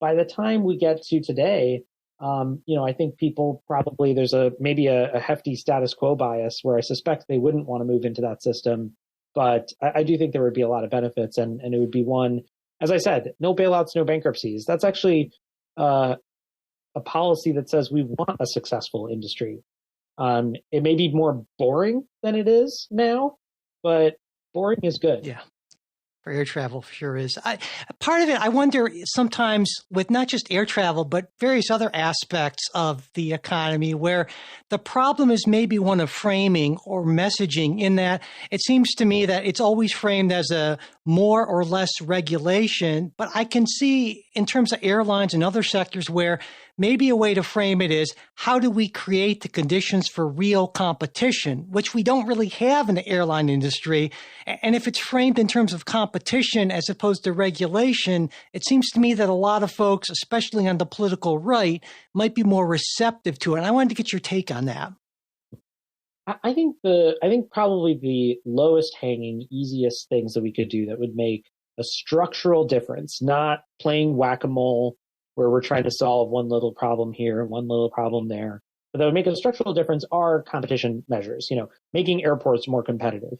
By the time we get to today, I think people probably, there's maybe a hefty status quo bias where I suspect they wouldn't want to move into that system. But I do think there would be a lot of benefits, and it would be one, as I said, no bailouts, no bankruptcies. That's actually a policy that says we want a successful industry. It may be more boring than it is now, but boring is good. Yeah. For air travel, for sure is. Part of it, I wonder sometimes with not just air travel, but various other aspects of the economy where the problem is maybe one of framing or messaging, in that it seems to me that it's always framed as a more or less regulation. But I can see in terms of airlines and other sectors where maybe a way to frame it is, how do we create the conditions for real competition, which we don't really have in the airline industry? And if it's framed in terms of competition as opposed to regulation, it seems to me that a lot of folks, especially on the political right, might be more receptive to it. And I wanted to get your take on that. I think probably the lowest hanging, easiest things that we could do that would make a structural difference, not playing whack-a-mole where we're trying to solve one little problem here and one little problem there, but that would make a structural difference, are competition measures, making airports more competitive.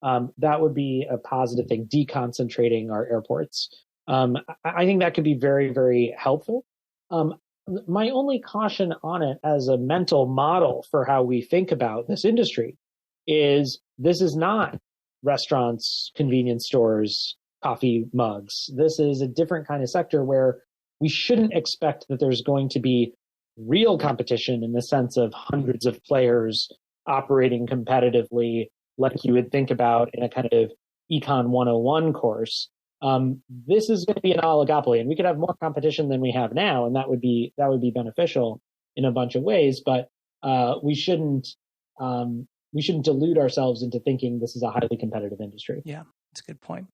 That would be a positive thing, deconcentrating our airports. I think that could be very, very helpful. My only caution on it as a mental model for how we think about this industry is this is not restaurants, convenience stores, coffee mugs. This is a different kind of sector where we shouldn't expect that there's going to be real competition in the sense of hundreds of players operating competitively like you would think about in a kind of Econ 101 course. This is going to be an oligopoly, and we could have more competition than we have now, and that would be beneficial in a bunch of ways. But we shouldn't delude ourselves into thinking this is a highly competitive industry. Yeah, that's a good point.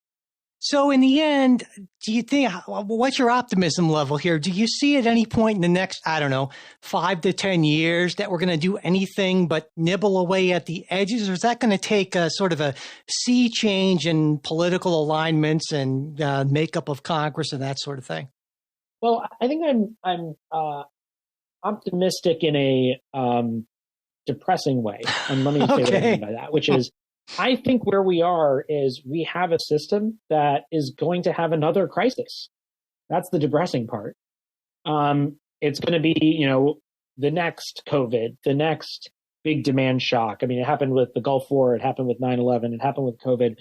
So in the end, do you think, what's your optimism level here? Do you see at any point in the next, I don't know, 5 to 10 years that we're going to do anything but nibble away at the edges? Or is that going to take a sort of a sea change in political alignments and makeup of Congress and that sort of thing? Well, I think I'm optimistic in a depressing way. And let me say what I mean by that, which is, I think where we are is we have a system that is going to have another crisis. That's the depressing part. It's going to be, the next COVID, the next big demand shock. I mean, it happened with the Gulf War, it happened with 9/11, it happened with COVID,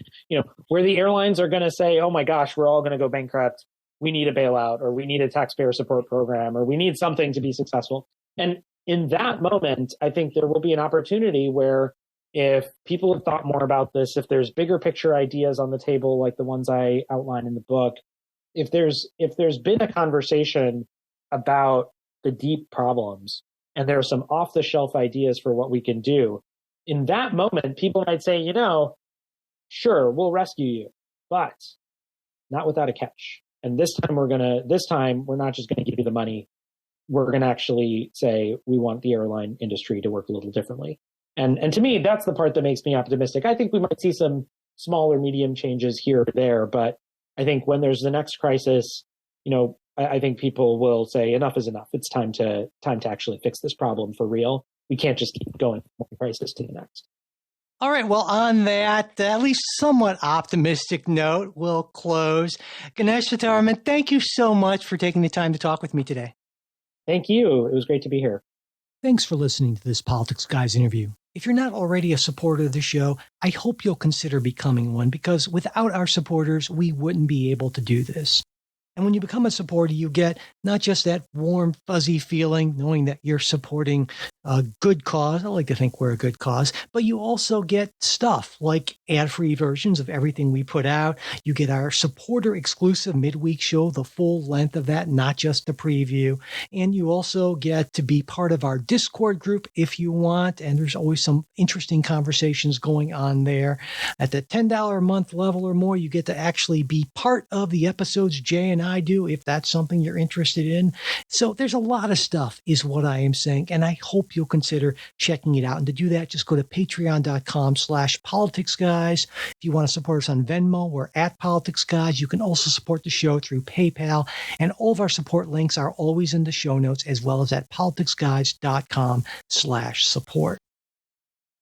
where the airlines are going to say, oh my gosh, we're all going to go bankrupt. We need a bailout, or we need a taxpayer support program, or we need something to be successful. And in that moment, I think there will be an opportunity where if people have thought more about this, if there's bigger picture ideas on the table, like the ones I outline in the book, if there's been a conversation about the deep problems and there are some off the shelf ideas for what we can do, in that moment, people might say, sure, we'll rescue you, but not without a catch. And this time we're not just going to give you the money. We're going to actually say we want the airline industry to work a little differently. And to me, that's the part that makes me optimistic. I think we might see some small or medium changes here or there, but I think when there's the next crisis, I think people will say enough is enough. It's time to actually fix this problem for real. We can't just keep going from one crisis to the next. All right. Well, on that at least somewhat optimistic note, we'll close. Ganesh Sitaraman, thank you so much for taking the time to talk with me today. Thank you. It was great to be here. Thanks for listening to this Politics Guys interview. If you're not already a supporter of the show, I hope you'll consider becoming one, because without our supporters, we wouldn't be able to do this. And when you become a supporter, you get not just that warm, fuzzy feeling, knowing that you're supporting a good cause. I like to think we're a good cause, but you also get stuff like ad-free versions of everything we put out. You get our supporter exclusive midweek show, the full length of that, not just the preview. And you also get to be part of our Discord group if you want. And there's always some interesting conversations going on there. At the $10 a month level or more, you get to actually be part of the episodes Jay and I do, if that's something you're interested in. So there's a lot of stuff is what I am saying. And I hope you'll consider checking it out. And to do that, just go to patreon.com/politicsguys. If you want to support us on Venmo, we're at Politics Guys. You can also support the show through PayPal. And all of our support links are always in the show notes, as well as at politicsguys.com/support.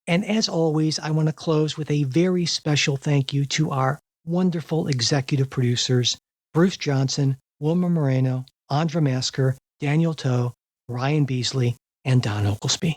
And as always, I want to close with a very special thank you to our wonderful executive producers, Bruce Johnson, Wilma Moreno, Andra Masker, Daniel Toe, Ryan Beasley, and Don Oglesby.